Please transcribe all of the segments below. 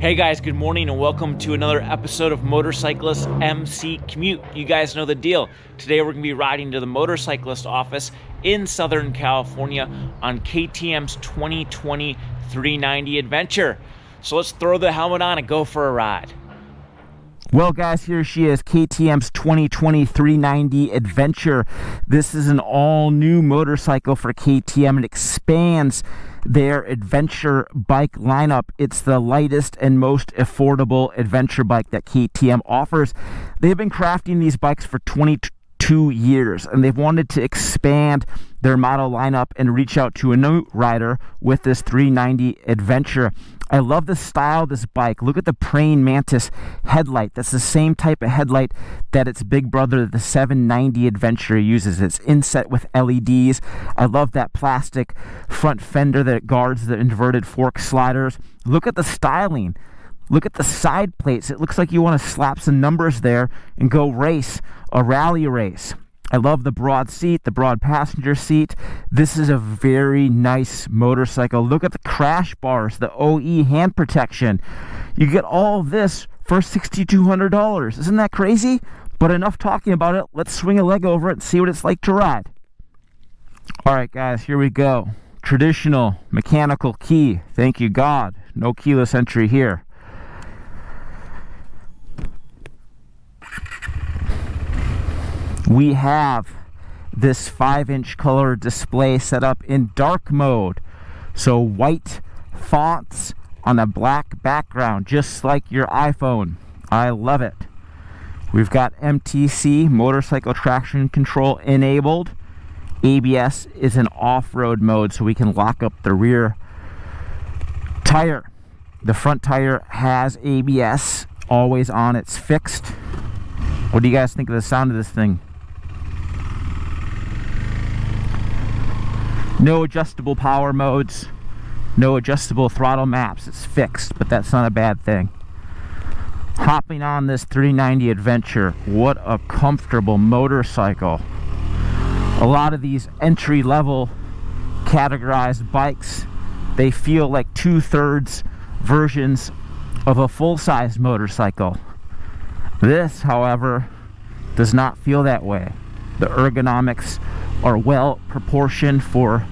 Hey guys, good morning and welcome to another episode of Motorcyclists MC Commute. You guys know the deal. Today we're going to be riding to the motorcyclist office in Southern California on KTM's 2020 390 Adventure. So let's throw the helmet on and go for a ride. Well guys, here she is, KTM's 2020 390 Adventure. This is an all-new motorcycle for KTM. It expands their adventure bike lineup. It's the lightest and most affordable adventure bike that KTM offers. They've been crafting these bikes for 22 years, and they've wanted to expand their model lineup and reach out to a new rider with this 390 Adventure. I love the style of this bike. Look at the praying mantis headlight. That's the same type of headlight that its big brother, the 790 Adventure, uses. It's inset with LEDs. I love that plastic front fender that guards the inverted fork sliders. Look at the styling. Look at the side plates. It looks like you want to slap some numbers there and go race a rally race. I love the broad seat, the broad passenger seat. This is a very nice motorcycle. Look at the crash bars, the OE hand protection. You get all this for $6,200. Isn't that crazy? But enough talking about it. Let's swing a leg over it and see what it's like to ride. All right, guys, here we go. Traditional mechanical key. Thank you, God. No keyless entry here. We have this 5-inch color display set up in dark mode. So white fonts on a black background, just like your iPhone. I love it. We've got MTC, motorcycle traction control, enabled. ABS is in off-road mode, so we can lock up the rear tire. The front tire has ABS, always on, it's fixed. What do you guys think of the sound of this thing? No adjustable power modes, no adjustable throttle maps. It's fixed, but that's not a bad thing. Hopping on this 390 Adventure, what a comfortable motorcycle. A lot of these entry-level categorized bikes, they feel like 2/3 versions of a full-size motorcycle. This, however, does not feel that way. The ergonomics are well proportioned for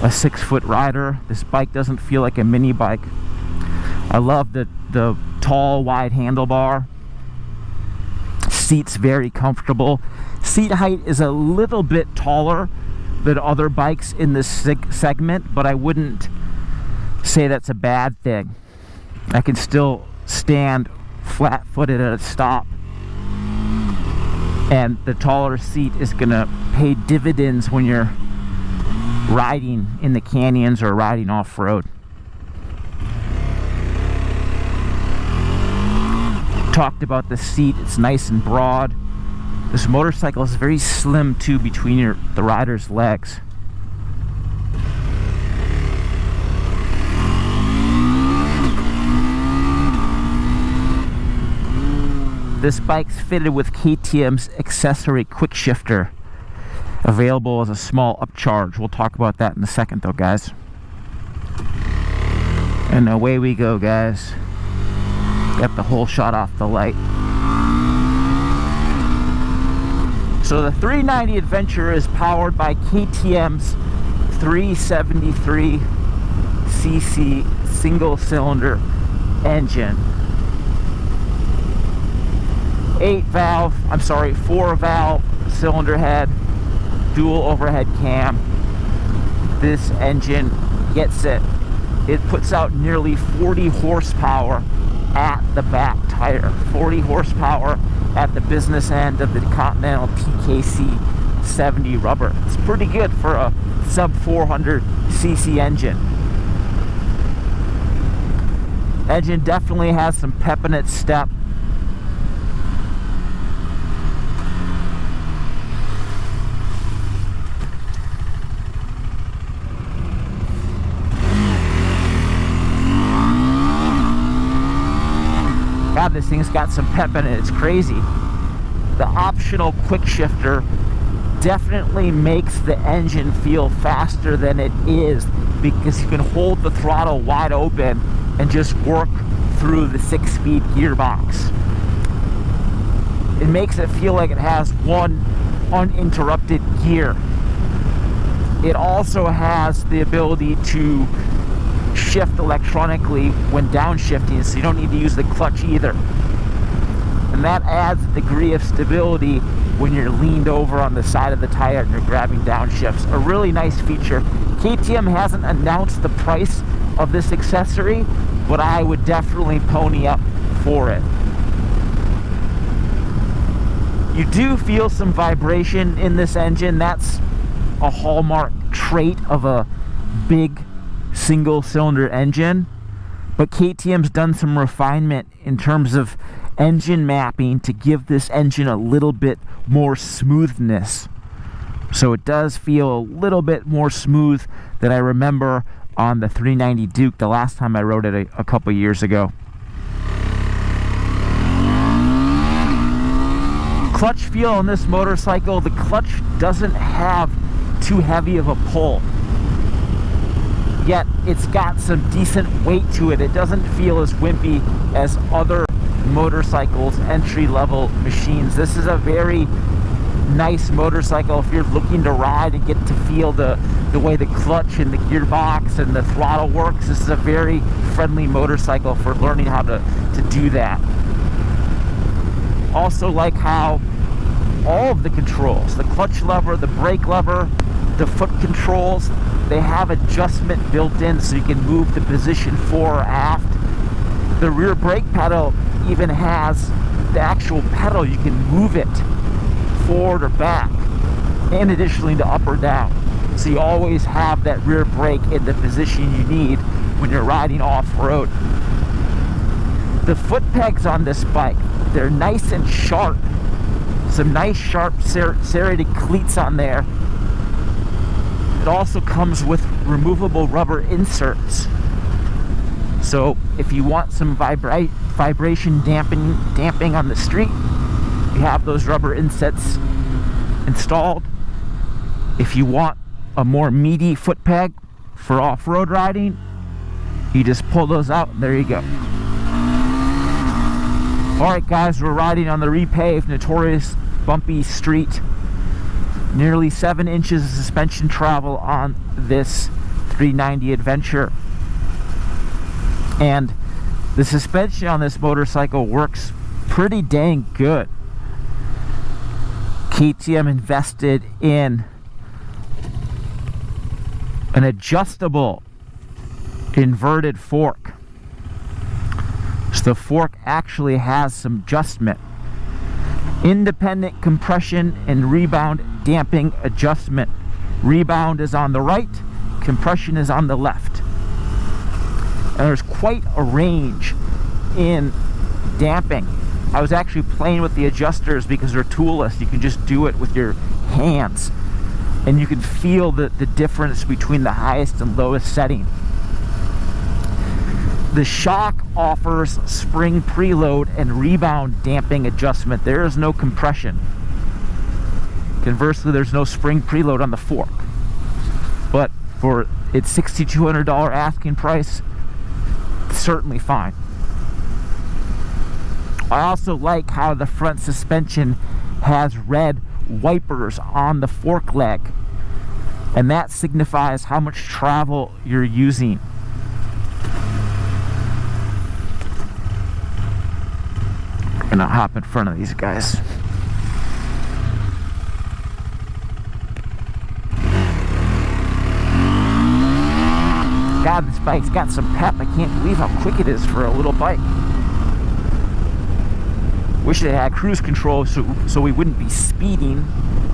a 6-foot rider. This bike doesn't feel like a mini bike. I love the tall, wide handlebar. Seat's very comfortable. Seat height is a little bit taller than other bikes in this segment, but I wouldn't say that's a bad thing. I can still stand flat-footed at a stop. And the taller seat is going to pay dividends when you're riding in the canyons or riding off-road. Talked about the seat. It's nice and broad. This motorcycle is very slim too between the rider's legs. This bike's fitted with KTM's accessory quick shifter, available as a small upcharge. We'll talk about that in a second though, guys. And away we go, guys. Got the whole shot off the light. So the 390 Adventure is powered by KTM's 373cc single-cylinder engine. 4-valve cylinder head, dual overhead cam. This engine gets it. It puts out nearly 40 horsepower at the back tire. 40 horsepower at the business end of the Continental TKC 70 rubber. It's pretty good for a sub 400cc engine. Engine definitely has some pep in its step. God, this thing's got some pep in it. It's crazy. The optional quick shifter definitely makes the engine feel faster than it is, because you can hold the throttle wide open and just work through the 6-speed gearbox. It makes it feel like it has one uninterrupted gear. It also has the ability to shift electronically when downshifting, so you don't need to use the clutch either. And that adds a degree of stability when you're leaned over on the side of the tire and you're grabbing downshifts. A really nice feature. KTM hasn't announced the price of this accessory, but I would definitely pony up for it. You do feel some vibration in this engine. That's a hallmark trait of a big single-cylinder engine, but KTM's done some refinement in terms of engine mapping to give this engine a little bit more smoothness. So it does feel a little bit more smooth than I remember on the 390 Duke the last time I rode it a couple years ago. Clutch feel on this motorcycle, the clutch doesn't have too heavy of a pull, yet it's got some decent weight to it. It doesn't feel as wimpy as other motorcycles, entry-level machines. This is a very nice motorcycle if you're looking to ride and get to feel the way the clutch and the gearbox and the throttle works. This is a very friendly motorcycle for learning how to do that. Also like how all of the controls, the clutch lever, the brake lever, the foot controls, they have adjustment built in so you can move the position fore or aft. The rear brake pedal even has the actual pedal. You can move it forward or back, and additionally to up or down. So you always have that rear brake in the position you need when you're riding off-road. The foot pegs on this bike, they're nice and sharp. Some nice sharp serrated cleats on there. It also comes with removable rubber inserts. So if you want some vibration damping on the street, you have those rubber insets installed. If you want a more meaty foot peg for off-road riding, you just pull those out and there you go. Alright guys, we're riding on the repaved, notorious bumpy street. Nearly 7 inches of suspension travel on this 390 Adventure. And the suspension on this motorcycle works pretty dang good. KTM invested in an adjustable inverted fork. So the fork actually has some adjustment. Independent compression and rebound damping adjustment. Rebound is on the right, compression is on the left. And there's quite a range in damping. I was actually playing with the adjusters because they're toolless. You can just do it with your hands. And you can feel the difference between the highest and lowest setting. The shock offers spring preload and rebound damping adjustment. There is no compression. Conversely, there's no spring preload on the fork. But for its $6,200 asking price, it's certainly fine. I also like how the front suspension has red wipers on the fork leg, and that signifies how much travel you're using. I'm gonna hop in front of these guys. God, this bike's got some pep. I can't believe how quick it is for a little bike. Wish they had cruise control so we wouldn't be speeding.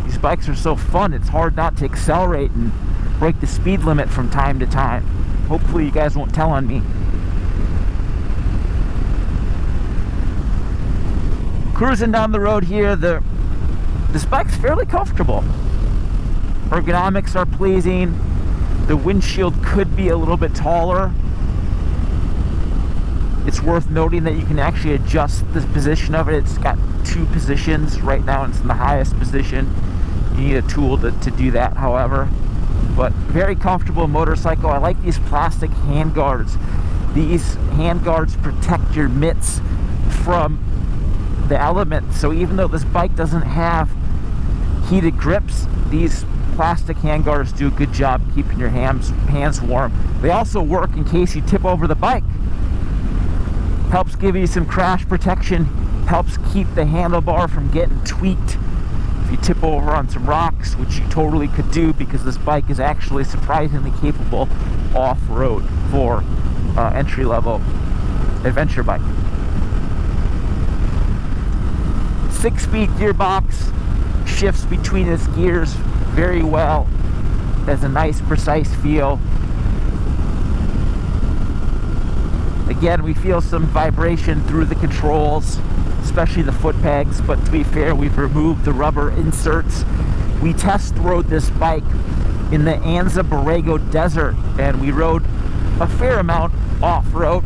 These bikes are so fun, it's hard not to accelerate and break the speed limit from time to time. Hopefully you guys won't tell on me. Cruising down the road here, this bike's fairly comfortable. Ergonomics are pleasing. The windshield could be a little bit taller. It's worth noting that you can actually adjust the position of it. It's got 2 positions. Right now it's in the highest position. You need a tool to do that, however. But very comfortable motorcycle. I like these plastic hand guards. These handguards protect your mitts from the elements. So even though this bike doesn't have heated grips, these plastic handguards do a good job keeping your hands warm. They also work in case you tip over the bike. Helps give you some crash protection, helps keep the handlebar from getting tweaked if you tip over on some rocks, which you totally could do because this bike is actually surprisingly capable off-road for entry-level adventure bike. 6-speed gearbox, shifts between its gears very well, has a nice precise feel. Again, we feel some vibration through the controls, especially the foot pegs, but to be fair, we've removed the rubber inserts. We test rode this bike in the Anza Borrego Desert, and we rode a fair amount off-road.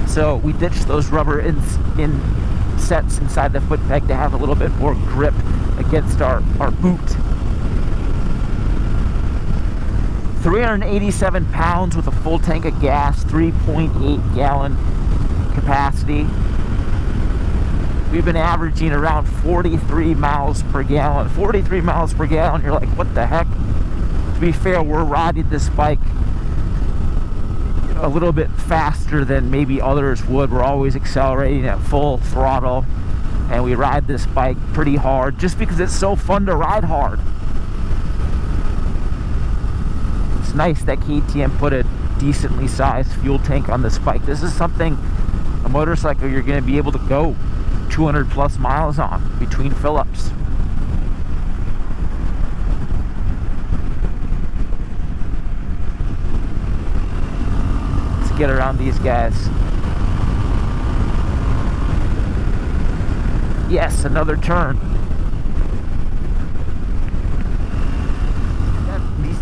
So we ditched those rubber sets inside the foot peg to have a little bit more grip against our boot. 387 pounds with a full tank of gas, 3.8 gallon capacity. We've been averaging around 43 miles per gallon. 43 miles per gallon, you're like, what the heck? To be fair, we're riding this bike a little bit faster than maybe others would. We're always accelerating at full throttle, and we ride this bike pretty hard just because it's so fun to ride hard. It's nice that KTM put a decently sized fuel tank on this bike. This is something, a motorcycle you're going to be able to go 200 plus miles on between fill-ups. Let's get around these guys. Yes, another turn.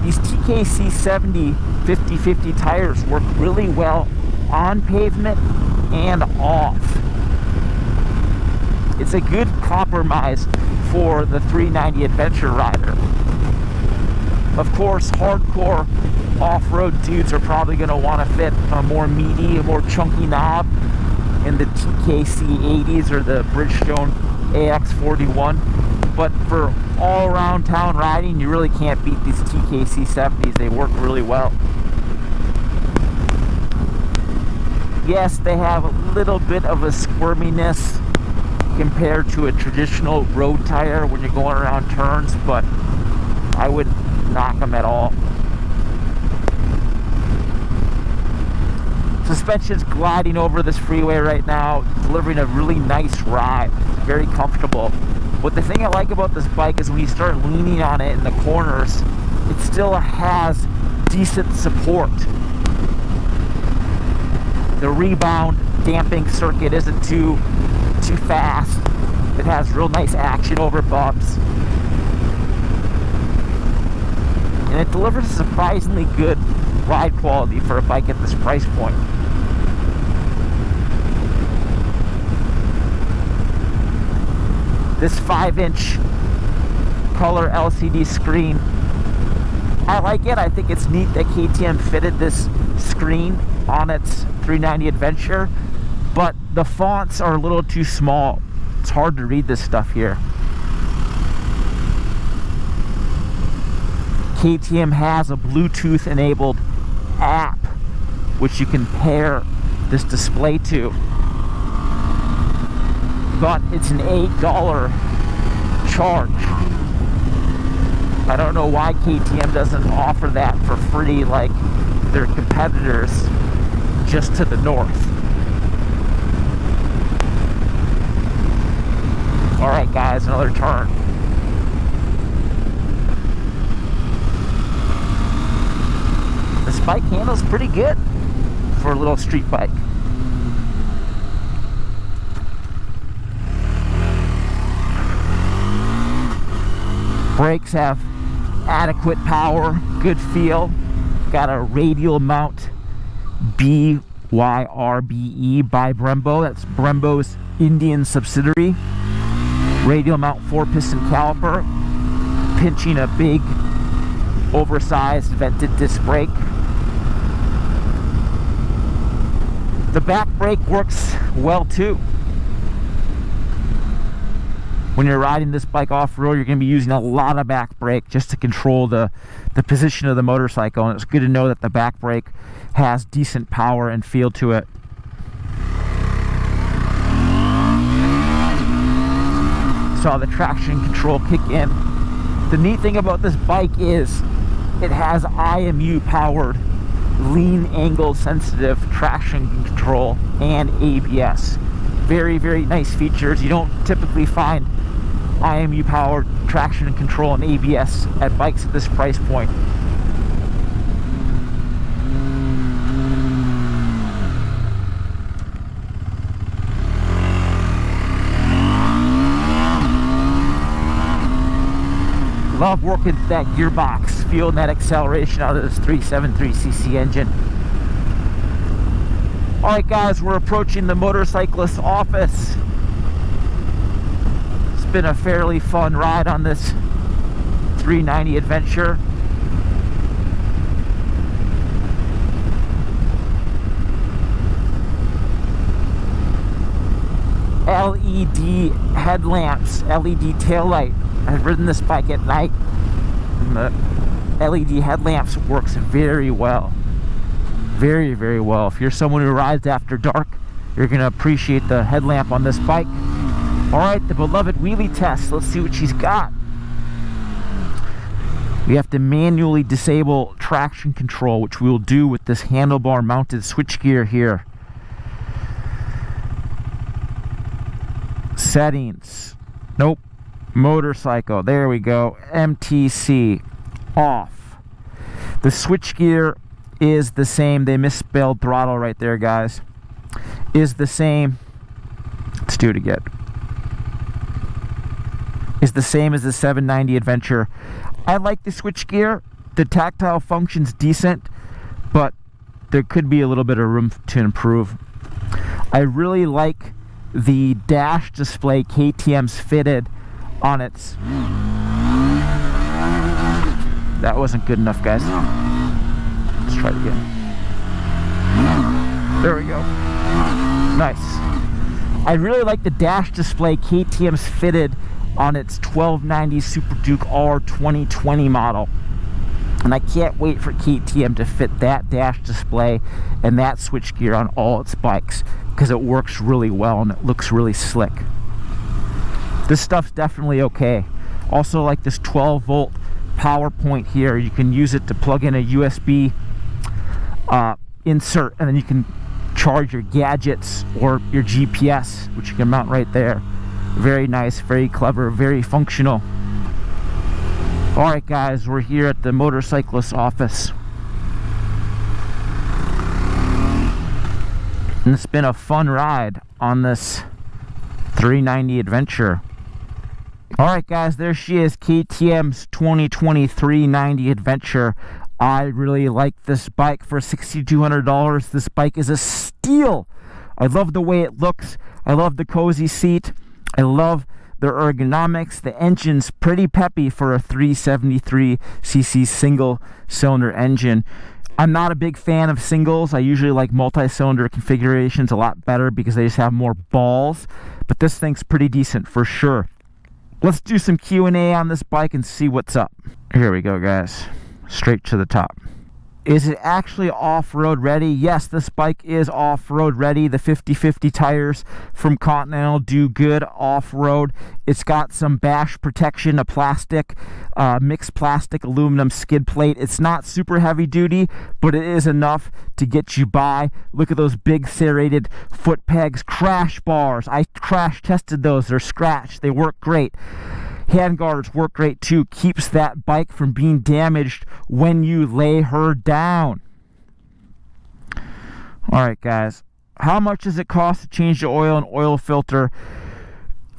These TKC 70 50/50 tires work really well on pavement and off. It's a good compromise for the 390 Adventure rider. Of course, hardcore off-road dudes are probably going to want to fit a more meaty, a more chunky knob in the TKC 80s or the Bridgestone AX41. But for all-around town riding, you really can't beat these TKC 70s. They work really well. Yes, they have a little bit of a squirminess compared to a traditional road tire when you're going around turns, but I wouldn't knock them at all. Suspension's gliding over this freeway right now, delivering a really nice ride. Very comfortable. But the thing I like about this bike is when you start leaning on it in the corners, it still has decent support. The rebound damping circuit isn't too fast. It has real nice action over bumps. And it delivers surprisingly good ride quality for a bike at this price point. This 5-inch color LCD screen, I like it. I think it's neat that KTM fitted this screen on its 390 Adventure, but the fonts are a little too small. It's hard to read this stuff here. KTM has a Bluetooth enabled app which you can pair this display to, but it's an $8 charge. I don't know why KTM doesn't offer that for free like their competitors just to the north. All right, guys, another turn. This bike handles pretty good for a little street bike. Brakes have adequate power, good feel. Got a radial mount BYRBE by Brembo. That's Brembo's Indian subsidiary. Radial mount 4-piston caliper, pinching a big oversized vented disc brake. The back brake works well too. When you're riding this bike off-road, you're going to be using a lot of back brake just to control the position of the motorcycle, and it's good to know that the back brake has decent power and feel to it. Saw the traction control kick in. The neat thing about this bike is it has IMU-powered lean angle sensitive traction control and ABS. Very, very nice features. You don't typically find IMU powered traction and control and ABS at bikes at this price point. Love working that gearbox, feeling that acceleration out of this 373cc engine. Alright guys, we're approaching the motorcyclist office. It's been a fairly fun ride on this 390 Adventure. LED headlamps, LED taillight. I've ridden this bike at night, and the LED headlamps works very well. Very, very well. If you're someone who rides after dark, you're going to appreciate the headlamp on this bike. Alright, the beloved wheelie test. Let's see what she's got. We have to manually disable traction control, which we will do with this handlebar mounted switchgear here. Settings. Nope. Motorcycle. There we go. MTC. Off. The switchgear is the same. They misspelled throttle right there, guys. Is the same. Let's do it again. Is the same as the 790 Adventure. I like the switchgear. The tactile function's decent, but there could be a little bit of room to improve. I really like the dash display KTM's fitted on its... That wasn't good enough, guys. Let's try it again. There we go. Nice. I really like the dash display KTM's fitted on its 1290 Super Duke R 2020 model. And I can't wait for KTM to fit that dash display and that switchgear on all its bikes, because it works really well and it looks really slick. This stuff's definitely okay. Also like this 12 volt power point here. You can use it to plug in a USB insert, and then you can charge your gadgets or your GPS, which you can mount right there. Very nice, very clever, very functional. Alright guys, we're here at the motorcyclist office. And it's been a fun ride on this 390 Adventure. Alright guys, there she is, KTM's 2020 390 Adventure. I really like this bike for $6,200. This bike is a steal. I love the way it looks. I love the cozy seat. I love the ergonomics. The engine's pretty peppy for a 373cc single cylinder engine. I'm not a big fan of singles. I usually like multi-cylinder configurations a lot better because they just have more balls, but this thing's pretty decent for sure. Let's do some Q&A on this bike and see what's up. Here we go, guys. Straight to the top. Is it actually off-road ready? Yes, this bike is off-road ready. The 50/50 tires from Continental do good off-road. It's got some bash protection, a plastic, mixed plastic aluminum skid plate. It's not super heavy duty, but it is enough to get you by. Look at those big serrated foot pegs. Crash bars. I crash tested those. They're scratched. They work great. Handguards work great too. Keeps that bike from being damaged when you lay her down. Alright guys, how much does it cost to change the oil and oil filter?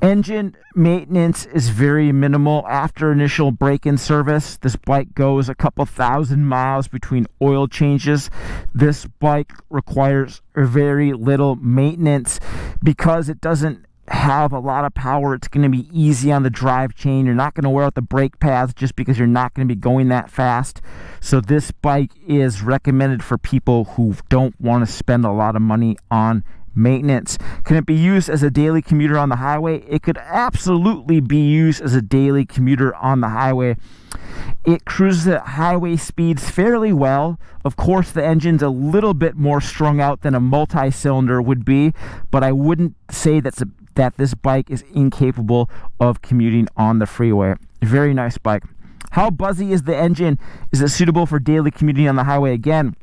Engine maintenance is very minimal. After initial break-in service, this bike goes a couple thousand miles between oil changes. This bike requires very little maintenance because it doesn't have a lot of power. It's going to be easy on the drive chain. You're not going to wear out the brake pads just because you're not going to be going that fast. So this bike is recommended for people who don't want to spend a lot of money on maintenance. Can it be used as a daily commuter on the highway? It could absolutely be used as a daily commuter on the highway. It cruises at highway speeds fairly well. Of course, the engine's a little bit more strung out than a multi-cylinder would be, but I wouldn't say that this bike is incapable of commuting on the freeway. Very nice bike. How buzzy is the engine? Is it suitable for daily commuting on the highway? Again,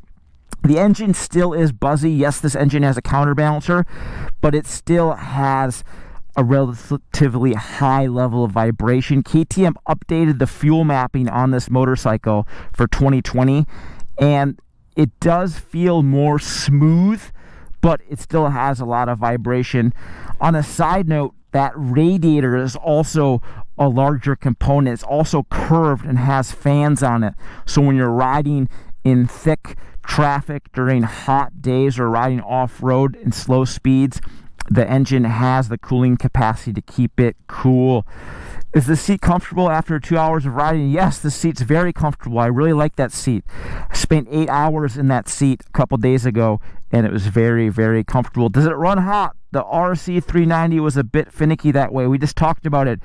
the engine still is buzzy. Yes, this engine has a counterbalancer, but it still has a relatively high level of vibration. KTM updated the fuel mapping on this motorcycle for 2020, and it does feel more smooth, but it still has a lot of vibration. On a side note, that radiator is also a larger component. It's also curved and has fans on it. So when you're riding in thick traffic during hot days or riding off-road in slow speeds, the engine has the cooling capacity to keep it cool. Is the seat comfortable after 2 hours of riding? Yes, the seat's very comfortable. I really like that seat. I spent 8 hours in that seat a couple days ago, and it was very, very comfortable. Does it run hot? The RC390 was a bit finicky that way. We just talked about it.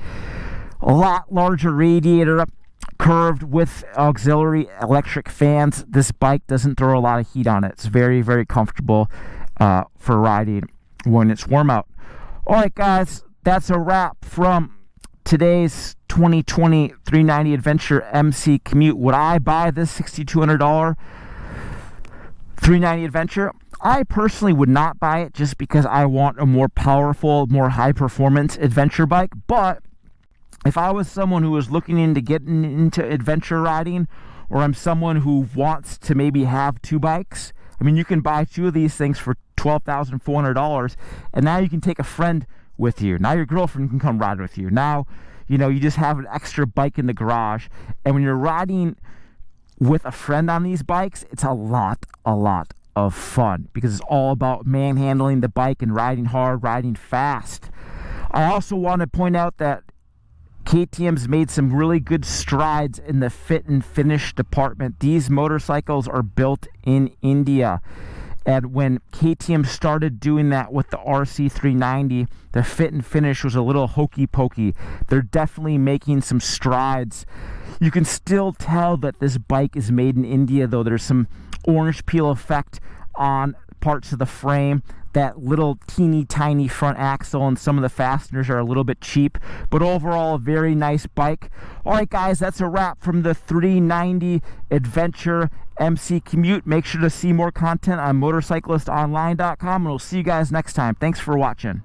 A lot larger radiator, curved with auxiliary electric fans. This bike doesn't throw a lot of heat on it. It's very, very comfortable for riding when it's warm out. All right, guys, that's a wrap from today's 2020 390 Adventure MC Commute. Would I buy this $6,200 390 Adventure? I personally would not buy it just because I want a more powerful, more high-performance adventure bike. But if I was someone who was looking into getting into adventure riding, or I'm someone who wants to maybe have two bikes, I mean, you can buy two of these things for $12,400, and now you can take a friend with you. Now your girlfriend can come ride with you. Now, you know, you just have an extra bike in the garage. And when you're riding with a friend on these bikes, it's a lot of fun because it's all about manhandling the bike and riding hard, riding fast. I also want to point out that KTM's made some really good strides in the fit and finish department. These motorcycles are built in India. And when KTM started doing that with the RC390, the fit and finish was a little hokey pokey. They're definitely making some strides. You can still tell that this bike is made in India, though. There's some orange peel effect on parts of the frame. That little teeny tiny front axle and some of the fasteners are a little bit cheap, but overall a very nice bike. All right, guys, that's a wrap from the 390 Adventure MC Commute. Make sure to see more content on motorcyclistonline.com, and we'll see you guys next time. Thanks for watching.